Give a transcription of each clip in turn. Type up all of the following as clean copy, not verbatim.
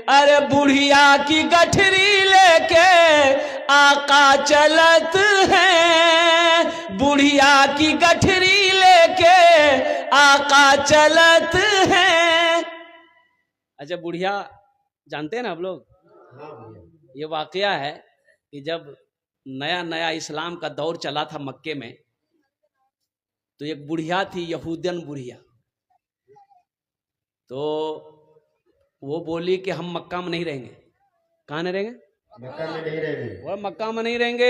अरे बुढ़िया की गठरी लेके आका चलत है, बुढ़िया की गठरी लेके आका चलत है। अच्छा बुढ़िया जानते हैं ना आप लोग, ये वाकया है कि जब नया नया इस्लाम का दौर चला था मक्के में, तो एक बुढ़िया थी, यहूदन बुढ़िया। तो वो बोली कि हम मक्का में नहीं रहेंगे। कहाँ नहीं रहेंगे? मक्का में नहीं रहेंगे। वो मक्का में नहीं रहेंगे।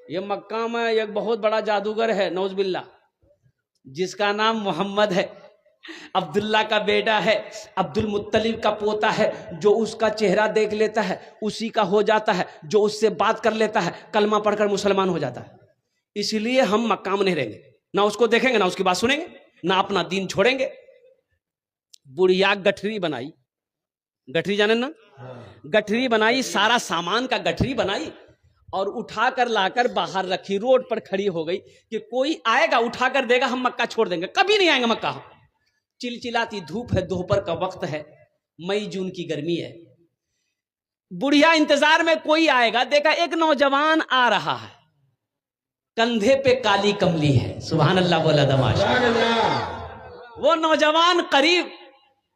ये मक्का में एक बहुत बड़ा जादूगर है नौजबिल्ला, जिसका नाम मोहम्मद है, अब्दुल्ला का बेटा है, अब्दुल मुत्तलिब का पोता है। जो उसका चेहरा देख लेता है उसी का हो जाता है, जो उससे बात कर लेता है कलमा पढ़कर मुसलमान हो जाता है। इसलिए हम मक्का में नहीं रहेंगे, ना उसको देखेंगे, ना उसकी बात सुनेंगे, ना अपना दीन छोड़ेंगे। बुढ़िया गठरी बनाई, गठरी जाने ना, गठरी बनाई, सारा सामान का गठरी बनाई और उठाकर लाकर बाहर रखी, रोड पर खड़ी हो गई कि कोई आएगा उठाकर देगा, हम मक्का छोड़ देंगे, कभी नहीं आएंगे मक्का। चिलचिलाती धूप है, दोपहर का वक्त है, मई जून की गर्मी है। बुढ़िया इंतजार में कोई आएगा, देखा एक नौजवान आ रहा है, कंधे पे काली कमली है। सुभान अल्लाह बोला दमाशा। वो नौजवान करीब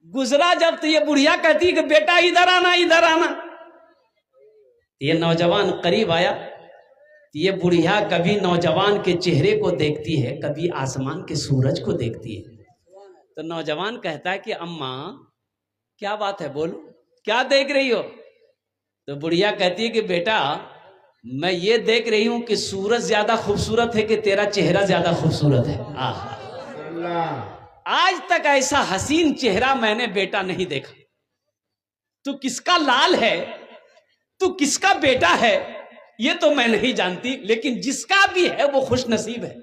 गुजरा जब, तो ये बुढ़िया कहती है कि बेटा इधर आना, इधर आना। ये नौजवान करीब आया, तो ये बुढ़िया कभी नौजवान के चेहरे को देखती है, कभी आसमान के सूरज को देखती है। तो नौजवान कहता है कि अम्मा क्या बात है, बोलो क्या देख रही हो? तो बुढ़िया कहती है कि बेटा मैं ये देख रही हूं कि सूरज ज्यादा खूबसूरत है कि तेरा चेहरा ज्यादा खूबसूरत है। आज तक ऐसा हसीन चेहरा मैंने बेटा नहीं देखा। तू किसका लाल है, तू किसका बेटा है, ये तो मैं नहीं जानती, लेकिन जिसका भी है वो खुश नसीब है।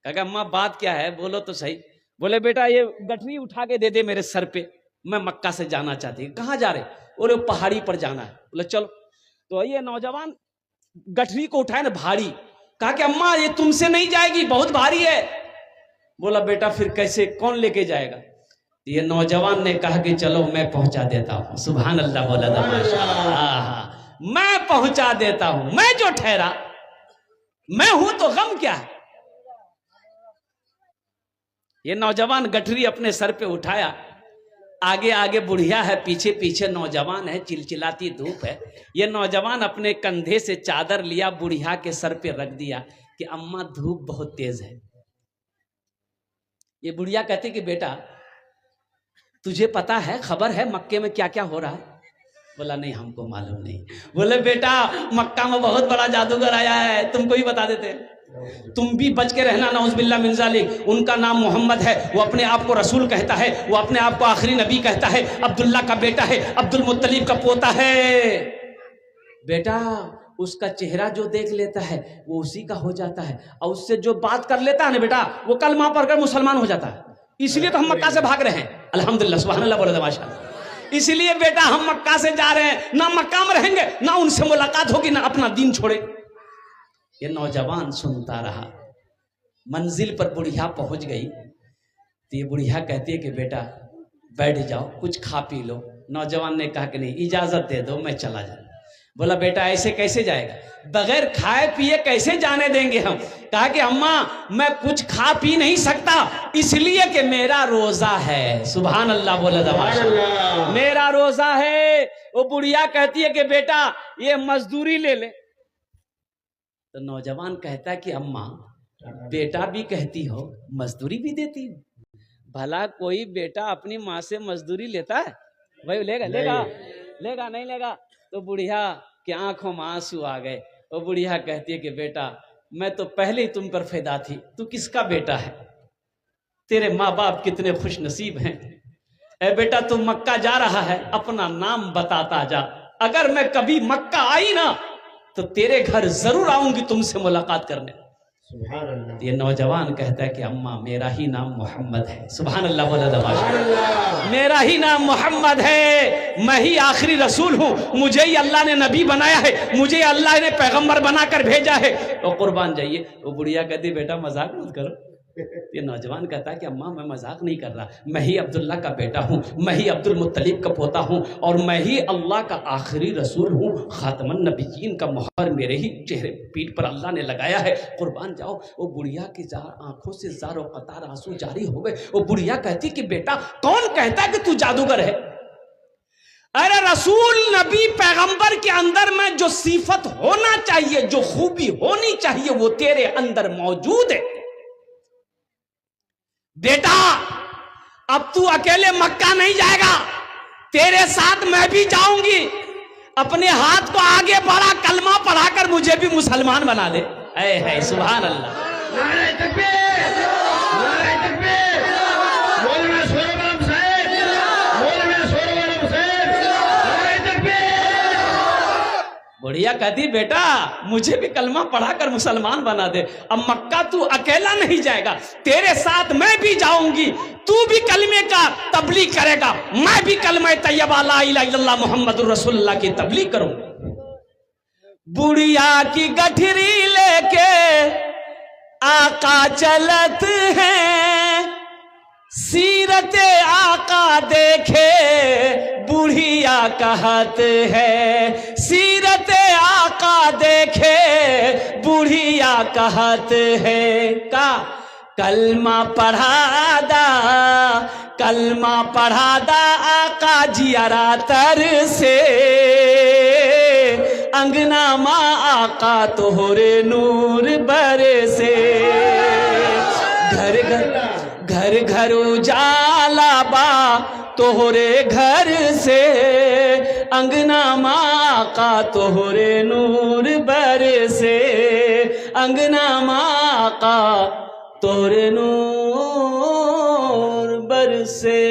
कहा अम्मा बात क्या है, बोलो तो सही। बोले बेटा ये गठरी उठा के दे दे मेरे सर पे, मैं मक्का से जाना चाहती हूँ। कहाँ जा रहे? बोले पहाड़ी पर जाना है। बोले चलो। तो ये नौजवान गठरी को उठाए ना भारी, कहा कि अम्मा ये तुमसे नहीं जाएगी, बहुत भारी है। बोला बेटा फिर कैसे, कौन लेके जाएगा? तो ये नौजवान ने कहा कि चलो मैं पहुंचा देता हूं। सुभान अल्लाह बोला था, मैं पहुंचा देता हूं, मैं जो ठहरा मैं हूं तो गम क्या है। ये नौजवान गठरी अपने सर पे उठाया, आगे आगे बुढ़िया है, पीछे पीछे नौजवान है, चिलचिलाती धूप है। ये नौजवान अपने कंधे से चादर लिया, बुढ़िया के सर पे रख दिया कि अम्मा धूप बहुत तेज है। ये बुढ़िया कहती कि बेटा तुझे पता है, खबर है मक्के में क्या क्या हो रहा है? बोला नहीं हमको मालूम नहीं। बोले बेटा मक्का में बहुत बड़ा जादूगर आया है, तुमको ही बता देते, तुम भी बच के रहना। नौज़ुबिल्लाह मिन ज़ालिक। उनका नाम मोहम्मद है, वो अपने आप को रसूल कहता है, वो अपने आप को आखिरी नबी कहता है, अब्दुल्ला का बेटा है, अब्दुल मुत्तलिब का पोता है। बेटा उसका चेहरा जो देख लेता है वो उसी का हो जाता है, और उससे जो बात कर लेता है ना बेटा वो कलमा पढ़कर मुसलमान हो जाता है। इसलिए तो हम मक्का से भाग रहे हैं। अल्हम्दुलिल्लाह सुभान अल्लाह बोले माशाअल्लाह। इसलिए बेटा हम मक्का से जा रहे हैं, ना मक्का में रहेंगे, ना उनसे मुलाकात होगी, ना अपना दीन छोड़े। ये नौजवान सुनता रहा। मंजिल पर बुढ़िया पहुंच गई, तो ये बुढ़िया कहती है कि बेटा बैठ जाओ, कुछ खा पी लो। नौजवान ने कहा कि नहीं इजाजत दे दो, मैं चला जाऊं। बोला बेटा ऐसे कैसे जाएगा, बगैर खाए पिए कैसे जाने देंगे हम? कहा कि अम्मा मैं कुछ खा पी नहीं सकता, इसलिए कि मेरा रोजा है। सुभान अल्लाह बोला दमाशा, मेरा रोजा है। वो बुढ़िया कहती है कि बेटा ये मजदूरी ले ले। तो नौजवान कहता है कि अम्मा बेटा भी कहती हो, मजदूरी भी देती हो। भला कोई बेटा अपनी माँ से मजदूरी लेता है? भाई लेगा लेगा लेगा नहीं लेगा। तो बुढ़िया की आंखों में आंसू आ गए। वो बुढ़िया कहती है कि बेटा मैं तो पहले ही तुम पर फिदा थी, तू किसका बेटा है? तेरे माँ बाप कितने खुश नसीब हैं। ए बेटा तू मक्का जा रहा है, अपना नाम बताता जा। अगर मैं कभी मक्का आई ना तो तेरे घर जरूर आऊंगी तुमसे मुलाकात करने। ये नौजवान कहता है कि अम्मा मेरा ही नाम मोहम्मद है। सुभान अल्लाह बोला दबाश, मेरा ही नाम मोहम्मद है, मैं ही आखिरी रसूल हूँ, मुझे ही अल्लाह ने नबी बनाया है, मुझे अल्लाह ने पैगंबर बनाकर भेजा है। और कुर्बान जाइए। वो बुढ़िया कहती बेटा मजाक मत करो, ये नौजवान कहता है कि अम्मा मैं मजाक नहीं कर रहा, मैं ही अब्दुल्ला का बेटा हूँ, मैं ही अब्दुल मुत्तलिब का पोता हूँ और मैं ही अल्लाह का आखिरी रसूल हूँ। खातमन नबीयीन का मोहर मेरे ही चेहरे पीठ पर अल्लाह ने लगाया है। कुर्बान जाओ। वो बुढ़िया की आंखों से ज़ारो कतार आंसू जारी हो गए। वो बुढ़िया कहती कि बेटा कौन कहता है कि तू जादूगर है? अरे रसूल नबी पैगंबर के अंदर में जो सिफत होना चाहिए, जो खूबी होनी चाहिए, वो तेरे अंदर मौजूद है। बेटा अब तू अकेले मक्का नहीं जाएगा, तेरे साथ मैं भी जाऊंगी। अपने हाथ को आगे बढ़ा, कलमा पढ़ाकर मुझे भी मुसलमान बना दे। है सुभान अल्लाह। नारे तकबीर, नारे तकबीर, मौलाना सोहराब साहब, मौलाना सोहराब साहब, नारे तकबीर। बुढ़िया कहती बेटा मुझे भी कलमा पढ़ाकर मुसलमान बना दे। अब मक्का तू अकेला नहीं जाएगा, तेरे साथ मैं भी जाऊंगी। तू भी कलमे का तबलीग करेगा, मैं भी कलमा तैयबा ला इलाहा इल्लल्लाह मुहम्मदुर रसूलुल्लाह की तबलीग करूंगा। बुढ़िया की गठरी लेके आका चलत हैं, सीरते आका देखे बुढ़िया कहत है। सीरते आका देखे बुढ़िया कहत है। का कलमा पढ़ादा, कलमा पढ़ादा आका जियारा तर से। अंगना माँ आका तोहरे नूर बरसे। घर घर घर घर उजाला बा तोहरे घर से। अंगना माँ आका तोहरे नूर बरसे। अंगना माँ आका तोहरे नूर बरसे।